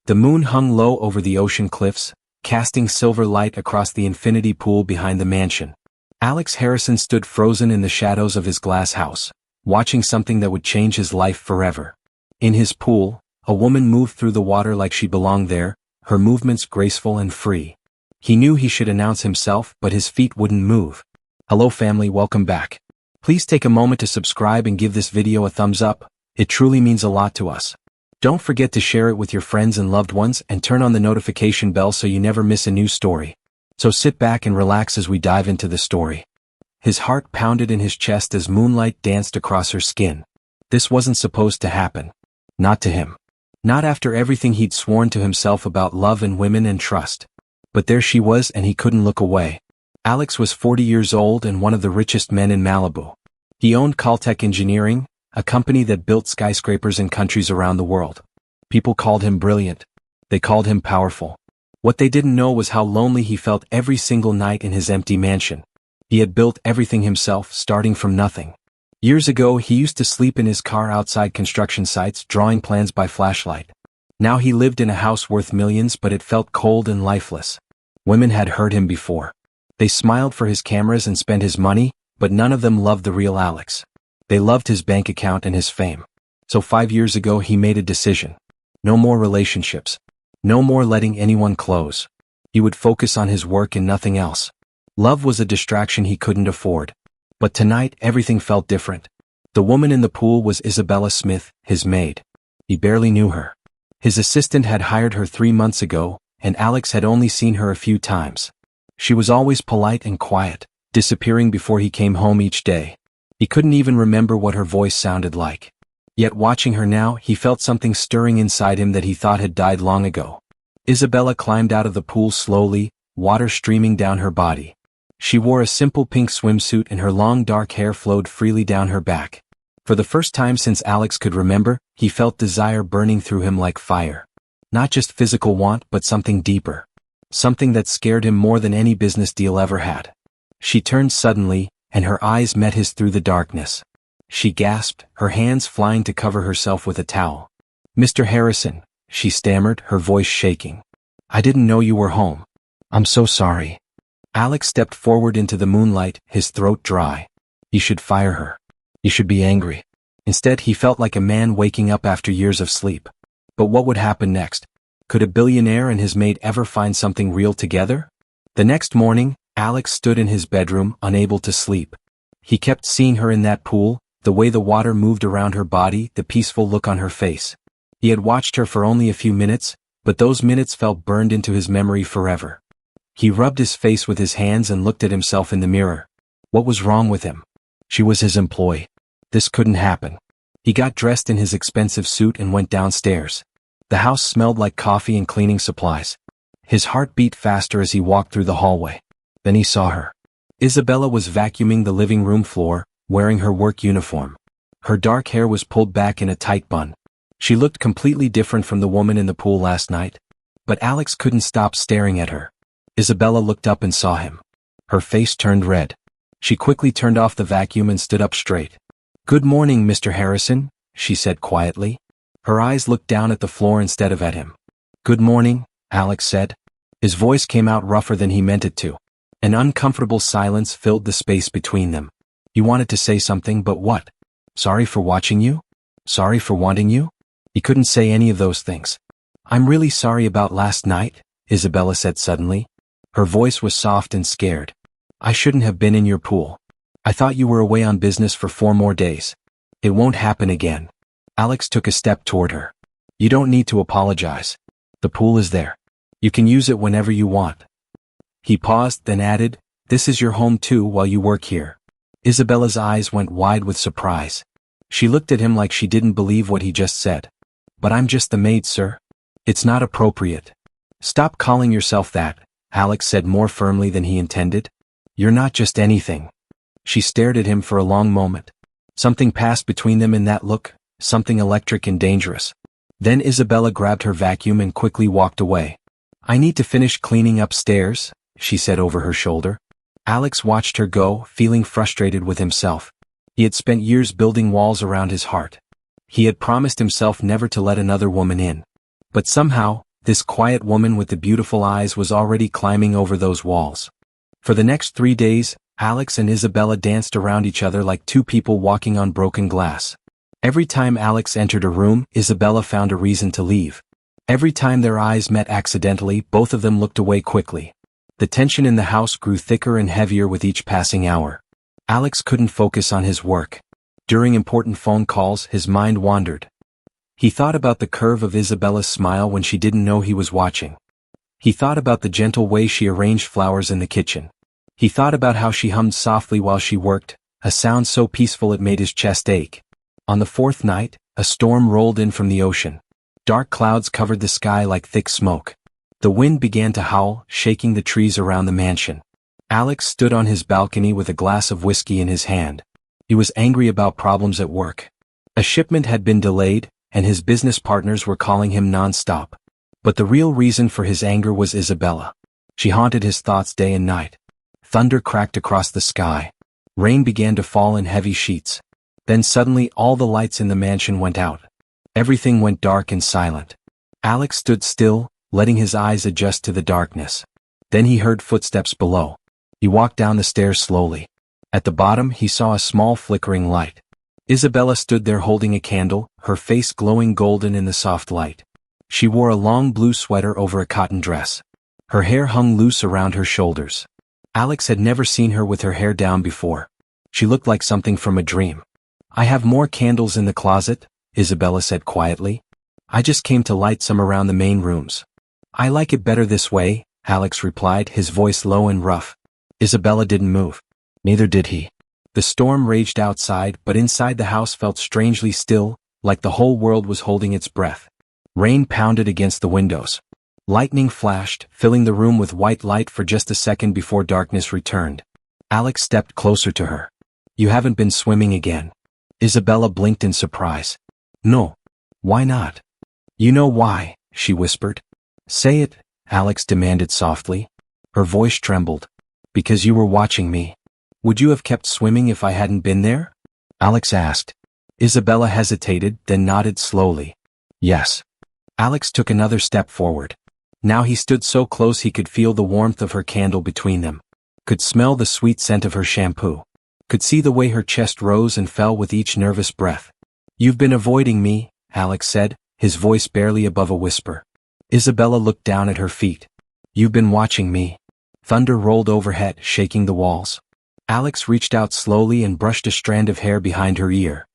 The moon hung low over the ocean cliffs, casting silver light across the infinity pool behind the mansion. Alex Harrison stood frozen in the shadows of his glass house, watching something that would change his life forever. In his pool, a woman moved through the water like she belonged there, her movements graceful and free. He knew he should announce himself, but his feet wouldn't move. Hello family, welcome back. Please take a moment to subscribe and give this video a thumbs up. It truly means a lot to us. Don't forget to share it with your friends and loved ones and turn on the notification bell so you never miss a new story. So sit back and relax as we dive into the story. His heart pounded in his chest as moonlight danced across her skin. This wasn't supposed to happen. Not to him. Not after everything he'd sworn to himself about love and women and trust. But there she was and he couldn't look away. Alex was 40 years old and one of the richest men in Malibu. He owned Caltech Engineering, a company that built skyscrapers in countries around the world. People called him brilliant. They called him powerful. What they didn't know was how lonely he felt every single night in his empty mansion. He had built everything himself, starting from nothing. Years ago, he used to sleep in his car outside construction sites, drawing plans by flashlight. Now he lived in a house worth millions, but it felt cold and lifeless. Women had hurt him before. They smiled for his cameras and spent his money, but none of them loved the real Alex. They loved his bank account and his fame. So 5 years ago he made a decision. No more relationships. No more letting anyone close. He would focus on his work and nothing else. Love was a distraction he couldn't afford. But tonight everything felt different. The woman in the pool was Isabella Smith, his maid. He barely knew her. His assistant had hired her 3 months ago, and Alex had only seen her a few times. She was always polite and quiet, disappearing before he came home each day. He couldn't even remember what her voice sounded like. Yet watching her now, he felt something stirring inside him that he thought had died long ago. Isabella climbed out of the pool slowly, water streaming down her body. She wore a simple pink swimsuit and her long dark hair flowed freely down her back. For the first time since Alex could remember, he felt desire burning through him like fire. Not just physical want, but something deeper. Something that scared him more than any business deal ever had. She turned suddenly, and her eyes met his through the darkness. She gasped, her hands flying to cover herself with a towel. "Mr. Harrison," she stammered, her voice shaking. "I didn't know you were home. I'm so sorry." Alex stepped forward into the moonlight, his throat dry. He should fire her. He should be angry. Instead, he felt like a man waking up after years of sleep. But what would happen next? Could a billionaire and his maid ever find something real together? The next morning, Alex stood in his bedroom, unable to sleep. He kept seeing her in that pool, the way the water moved around her body, the peaceful look on her face. He had watched her for only a few minutes, but those minutes felt burned into his memory forever. He rubbed his face with his hands and looked at himself in the mirror. What was wrong with him? She was his employee. This couldn't happen. He got dressed in his expensive suit and went downstairs. The house smelled like coffee and cleaning supplies. His heart beat faster as he walked through the hallway. Then he saw her. Isabella was vacuuming the living room floor, wearing her work uniform. Her dark hair was pulled back in a tight bun. She looked completely different from the woman in the pool last night. But Alex couldn't stop staring at her. Isabella looked up and saw him. Her face turned red. She quickly turned off the vacuum and stood up straight. "Good morning, Mr. Harrison," she said quietly. Her eyes looked down at the floor instead of at him. "Good morning," Alex said. His voice came out rougher than he meant it to. An uncomfortable silence filled the space between them. He wanted to say something, but what? Sorry for watching you? Sorry for wanting you? He couldn't say any of those things. "I'm really sorry about last night," Isabella said suddenly. Her voice was soft and scared. "I shouldn't have been in your pool. I thought you were away on business for 4 more days. It won't happen again." Alex took a step toward her. "You don't need to apologize. The pool is there. You can use it whenever you want." He paused, then added, "This is your home too while you work here." Isabella's eyes went wide with surprise. She looked at him like she didn't believe what he just said. "But I'm just the maid, sir. It's not appropriate." "Stop calling yourself that," Alex said more firmly than he intended. "You're not just anything." She stared at him for a long moment. Something passed between them in that look, something electric and dangerous. Then Isabella grabbed her vacuum and quickly walked away. "I need to finish cleaning upstairs," she said over her shoulder. Alex watched her go, feeling frustrated with himself. He had spent years building walls around his heart. He had promised himself never to let another woman in. But somehow, This quiet woman with the beautiful eyes was already climbing over those walls. For the next 3 days, Alex and Isabella danced around each other like two people walking on broken glass. Every time Alex entered a room, Isabella found a reason to leave. Every time their eyes met accidentally, both of them looked away quickly. The tension in the house grew thicker and heavier with each passing hour. Alex couldn't focus on his work. During important phone calls, his mind wandered. He thought about the curve of Isabella's smile when she didn't know he was watching. He thought about the gentle way she arranged flowers in the kitchen. He thought about how she hummed softly while she worked, a sound so peaceful it made his chest ache. On the fourth night, a storm rolled in from the ocean. Dark clouds covered the sky like thick smoke. The wind began to howl, shaking the trees around the mansion. Alex stood on his balcony with a glass of whiskey in his hand. He was angry about problems at work. A shipment had been delayed, and his business partners were calling him non-stop. But the real reason for his anger was Isabella. She haunted his thoughts day and night. Thunder cracked across the sky. Rain began to fall in heavy sheets. Then suddenly all the lights in the mansion went out. Everything went dark and silent. Alex stood still, letting his eyes adjust to the darkness. Then he heard footsteps below. He walked down the stairs slowly. At the bottom he saw a small flickering light. Isabella stood there holding a candle, her face glowing golden in the soft light. She wore a long blue sweater over a cotton dress. Her hair hung loose around her shoulders. Alex had never seen her with her hair down before. She looked like something from a dream. "I have more candles in the closet," Isabella said quietly. "I just came to light some around the main rooms." "I like it better this way," Alex replied, his voice low and rough. Isabella didn't move. Neither did he. The storm raged outside, but inside the house felt strangely still, like the whole world was holding its breath. Rain pounded against the windows. Lightning flashed, filling the room with white light for just a second before darkness returned. Alex stepped closer to her. "You haven't been swimming again." Isabella blinked in surprise. "No. Why not?" "You know why," she whispered. "Say it," Alex demanded softly. Her voice trembled. "Because you were watching me." "Would you have kept swimming if I hadn't been there?" Alex asked. Isabella hesitated, then nodded slowly. "Yes." Alex took another step forward. Now he stood so close he could feel the warmth of her candle between them. Could smell the sweet scent of her shampoo. Could see the way her chest rose and fell with each nervous breath. "You've been avoiding me," Alex said, his voice barely above a whisper. Isabella looked down at her feet. "You've been watching me." Thunder rolled overhead, shaking the walls. Alex reached out slowly and brushed a strand of hair behind her ear.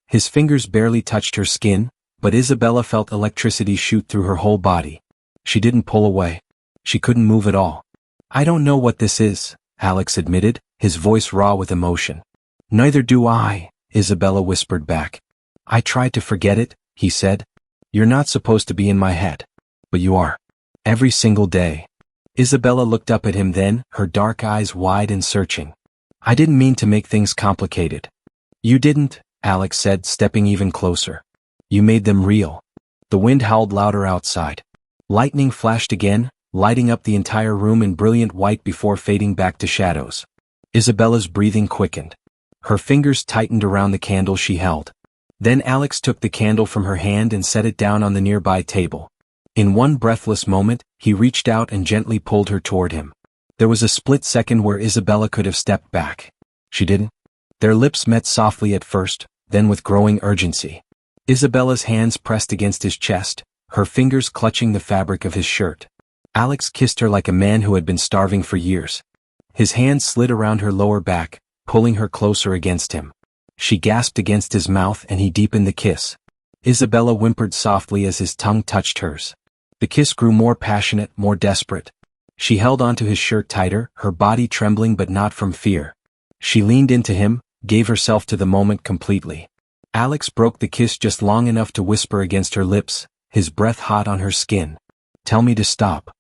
His fingers barely touched her skin, but Isabella felt electricity shoot through her whole body. She didn't pull away. She couldn't move at all. "I don't know what this is," Alex admitted, his voice raw with emotion. "Neither do I," Isabella whispered back. "I tried to forget it," he said. "You're not supposed to be in my head. But you are. Every single day." Isabella looked up at him then, her dark eyes wide and searching. "I didn't mean to make things complicated." "You didn't," Alex said, stepping even closer. "You made them real." The wind howled louder outside. Lightning flashed again, lighting up the entire room in brilliant white before fading back to shadows. Isabella's breathing quickened. Her fingers tightened around the candle she held. Then Alex took the candle from her hand and set it down on the nearby table. In one breathless moment, he reached out and gently pulled her toward him. There was a split second where Isabella could have stepped back. She didn't. Their lips met softly at first, then with growing urgency. Isabella's hands pressed against his chest, her fingers clutching the fabric of his shirt. Alex kissed her like a man who had been starving for years. His hands slid around her lower back, pulling her closer against him. She gasped against his mouth and he deepened the kiss. Isabella whimpered softly as his tongue touched hers. The kiss grew more passionate, more desperate. She held onto his shirt tighter, her body trembling but not from fear. She leaned into him, gave herself to the moment completely. Alex broke the kiss just long enough to whisper against her lips, his breath hot on her skin. "Tell me to stop."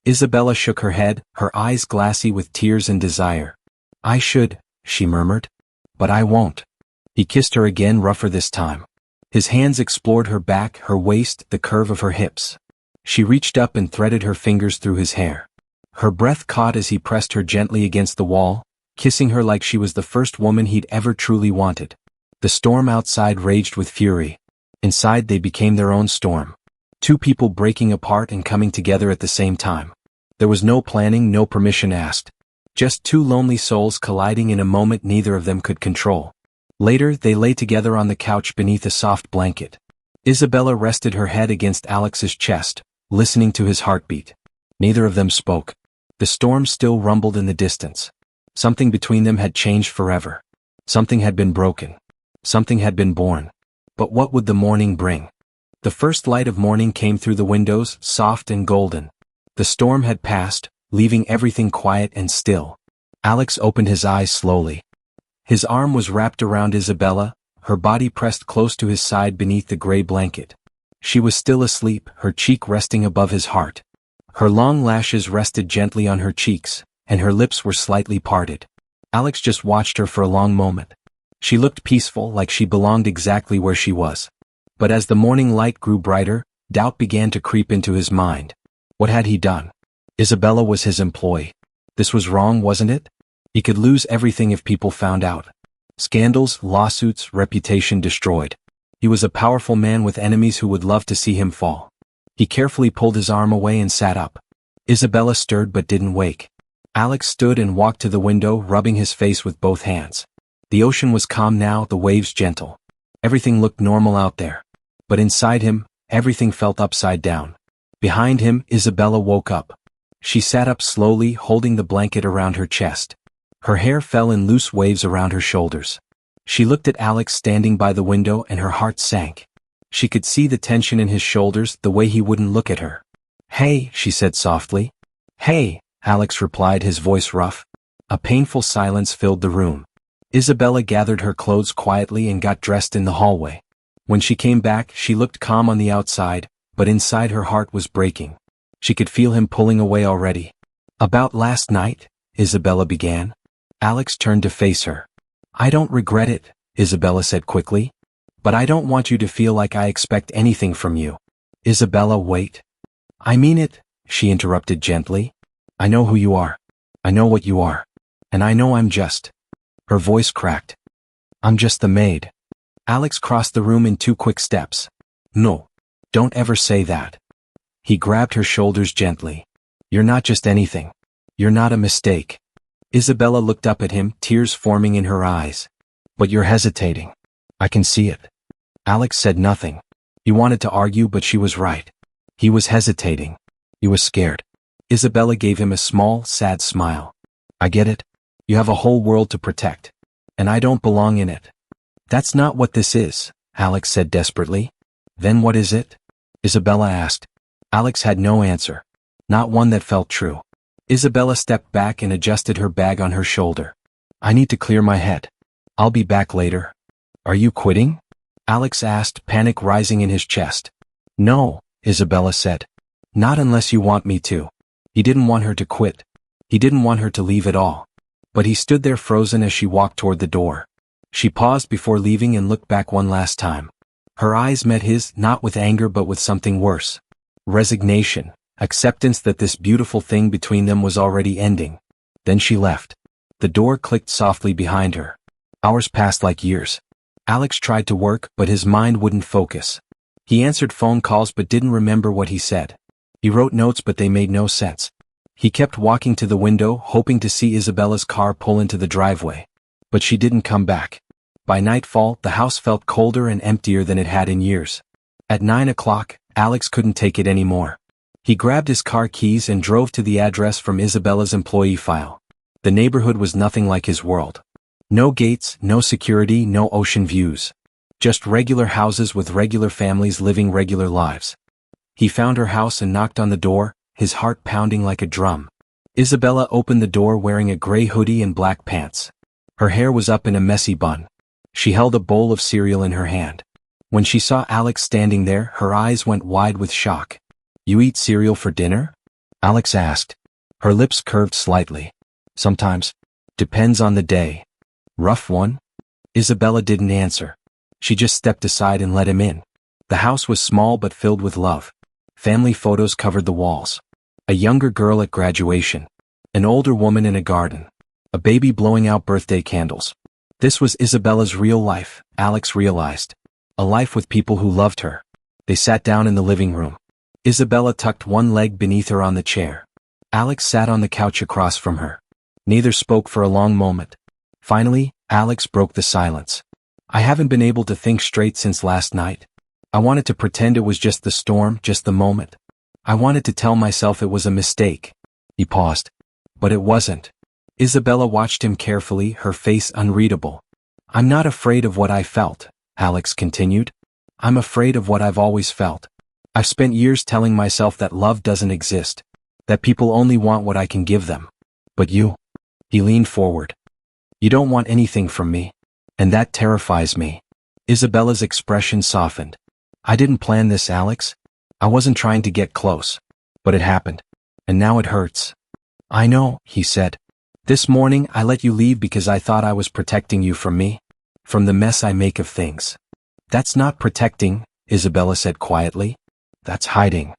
Isabella shook her head, her eyes glassy with tears and desire. "I should," she murmured. "But I won't." He kissed her again, rougher this time. His hands explored her back, her waist, the curve of her hips. She reached up and threaded her fingers through his hair. Her breath caught as he pressed her gently against the wall, kissing her like she was the first woman he'd ever truly wanted. The storm outside raged with fury. Inside they became their own storm. Two people breaking apart and coming together at the same time. There was no planning, no permission asked. Just two lonely souls colliding in a moment neither of them could control. Later, they lay together on the couch beneath a soft blanket. Isabella rested her head against Alex's chest, listening to his heartbeat. Neither of them spoke. The storm still rumbled in the distance. Something between them had changed forever. Something had been broken. Something had been born. But what would the morning bring? The first light of morning came through the windows, soft and golden. The storm had passed, leaving everything quiet and still. Alex opened his eyes slowly. His arm was wrapped around Isabella, her body pressed close to his side beneath the gray blanket. She was still asleep, her cheek resting above his heart. Her long lashes rested gently on her cheeks, and her lips were slightly parted. Alex just watched her for a long moment. She looked peaceful, like she belonged exactly where she was. But as the morning light grew brighter, doubt began to creep into his mind. What had he done? Isabella was his employee. This was wrong, wasn't it? He could lose everything if people found out. Scandals, lawsuits, reputation destroyed. He was a powerful man with enemies who would love to see him fall. He carefully pulled his arm away and sat up. Isabella stirred but didn't wake. Alex stood and walked to the window, rubbing his face with both hands. The ocean was calm now, the waves gentle. Everything looked normal out there. But inside him, everything felt upside down. Behind him, Isabella woke up. She sat up slowly, holding the blanket around her chest. Her hair fell in loose waves around her shoulders. She looked at Alex standing by the window and her heart sank. She could see the tension in his shoulders, the way he wouldn't look at her. "Hey," she said softly. "Hey," Alex replied, his voice rough. A painful silence filled the room. Isabella gathered her clothes quietly and got dressed in the hallway. When she came back, she looked calm on the outside, but inside her heart was breaking. She could feel him pulling away already. "About last night?" Isabella began. Alex turned to face her. "I don't regret it," Isabella said quickly. "But I don't want you to feel like I expect anything from you." "Isabella, wait." "I mean it," she interrupted gently. "I know who you are. I know what you are. And I know I'm just—" Her voice cracked. "I'm just the maid." Alex crossed the room in 2 quick steps. "No. Don't ever say that." He grabbed her shoulders gently. "You're not just anything. You're not a mistake." Isabella looked up at him, tears forming in her eyes. "But you're hesitating. I can see it." Alex said nothing. He wanted to argue, but she was right. He was hesitating. He was scared. Isabella gave him a small, sad smile. "I get it. You have a whole world to protect. And I don't belong in it." "That's not what this is," Alex said desperately. "Then what is it?" Isabella asked. Alex had no answer. Not one that felt true. Isabella stepped back and adjusted her bag on her shoulder. "I need to clear my head. I'll be back later." "Are you quitting?" Alex asked, panic rising in his chest. "No," Isabella said. "Not unless you want me to." He didn't want her to quit. He didn't want her to leave at all. But he stood there frozen as she walked toward the door. She paused before leaving and looked back one last time. Her eyes met his, not with anger but with something worse. Resignation, acceptance that this beautiful thing between them was already ending. Then she left. The door clicked softly behind her. Hours passed like years. Alex tried to work, but his mind wouldn't focus. He answered phone calls but didn't remember what he said. He wrote notes but they made no sense. He kept walking to the window, hoping to see Isabella's car pull into the driveway. But she didn't come back. By nightfall, the house felt colder and emptier than it had in years. At 9 o'clock, Alex couldn't take it anymore. He grabbed his car keys and drove to the address from Isabella's employee file. The neighborhood was nothing like his world. No gates, no security, no ocean views. Just regular houses with regular families living regular lives. He found her house and knocked on the door, his heart pounding like a drum. Isabella opened the door wearing a gray hoodie and black pants. Her hair was up in a messy bun. She held a bowl of cereal in her hand. When she saw Alex standing there, her eyes went wide with shock. "You eat cereal for dinner?" Alex asked. Her lips curved slightly. "Sometimes. Depends on the day." "Rough one?" Isabella didn't answer. She just stepped aside and let him in. The house was small but filled with love. Family photos covered the walls. A younger girl at graduation. An older woman in a garden. A baby blowing out birthday candles. This was Isabella's real life, Alex realized. A life with people who loved her. They sat down in the living room. Isabella tucked one leg beneath her on the chair. Alex sat on the couch across from her. Neither spoke for a long moment. Finally, Alex broke the silence. I haven't been able to think straight since last night. I wanted to pretend it was just the storm, just the moment. I wanted to tell myself it was a mistake. He paused. But it wasn't. Isabella watched him carefully, her face unreadable. I'm not afraid of what I felt, Alex continued. I'm afraid of what I've always felt. I've spent years telling myself that love doesn't exist, that people only want what I can give them. But you? He leaned forward. You don't want anything from me. And that terrifies me. Isabella's expression softened. I didn't plan this, Alex. I wasn't trying to get close. But it happened. And now it hurts. I know, he said. This morning I let you leave because I thought I was protecting you from me. From the mess I make of things. That's not protecting, Isabella said quietly. That's hiding.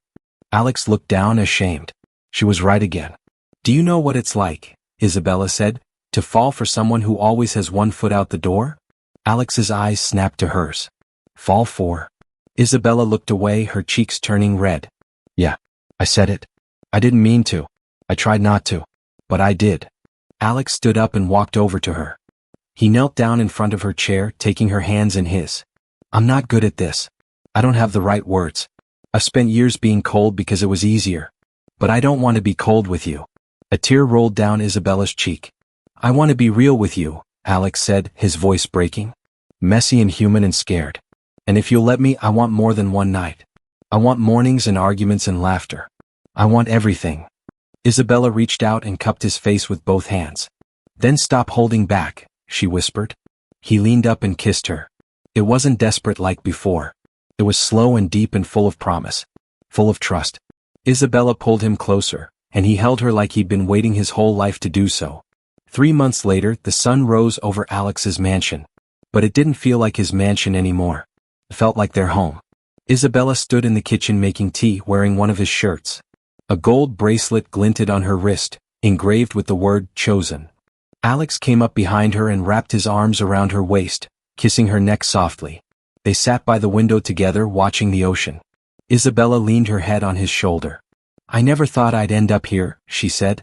Alex looked down, ashamed. She was right again. Do you know what it's like, Isabella said, to fall for someone who always has one foot out the door? Alex's eyes snapped to hers. Fall for? Isabella looked away, her cheeks turning red. Yeah, I said it. I didn't mean to. I tried not to. But I did. Alex stood up and walked over to her. He knelt down in front of her chair, taking her hands in his. I'm not good at this. I don't have the right words. I've spent years being cold because it was easier. But I don't want to be cold with you. A tear rolled down Isabella's cheek. I want to be real with you, Alex said, his voice breaking. Messy and human and scared. And if you'll let me, I want more than one night. I want mornings and arguments and laughter. I want everything. Isabella reached out and cupped his face with both hands. Then stop holding back, she whispered. He leaned up and kissed her. It wasn't desperate like before. It was slow and deep and full of promise. Full of trust. Isabella pulled him closer, and he held her like he'd been waiting his whole life to do so. 3 months later, the sun rose over Alex's mansion. But it didn't feel like his mansion anymore. It felt like their home. Isabella stood in the kitchen making tea, wearing one of his shirts. A gold bracelet glinted on her wrist, engraved with the word chosen. Alex came up behind her and wrapped his arms around her waist, kissing her neck softly. They sat by the window together, watching the ocean. Isabella leaned her head on his shoulder. I never thought I'd end up here, she said.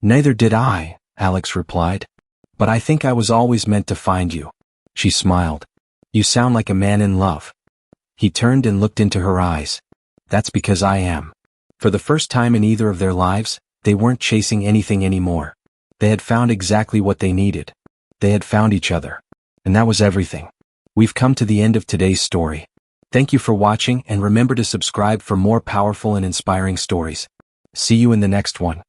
Neither did I, Alex replied. But I think I was always meant to find you. She smiled. You sound like a man in love. He turned and looked into her eyes. That's because I am. For the first time in either of their lives, they weren't chasing anything anymore. They had found exactly what they needed. They had found each other. And that was everything. We've come to the end of today's story. Thank you for watching, and remember to subscribe for more powerful and inspiring stories. See you in the next one.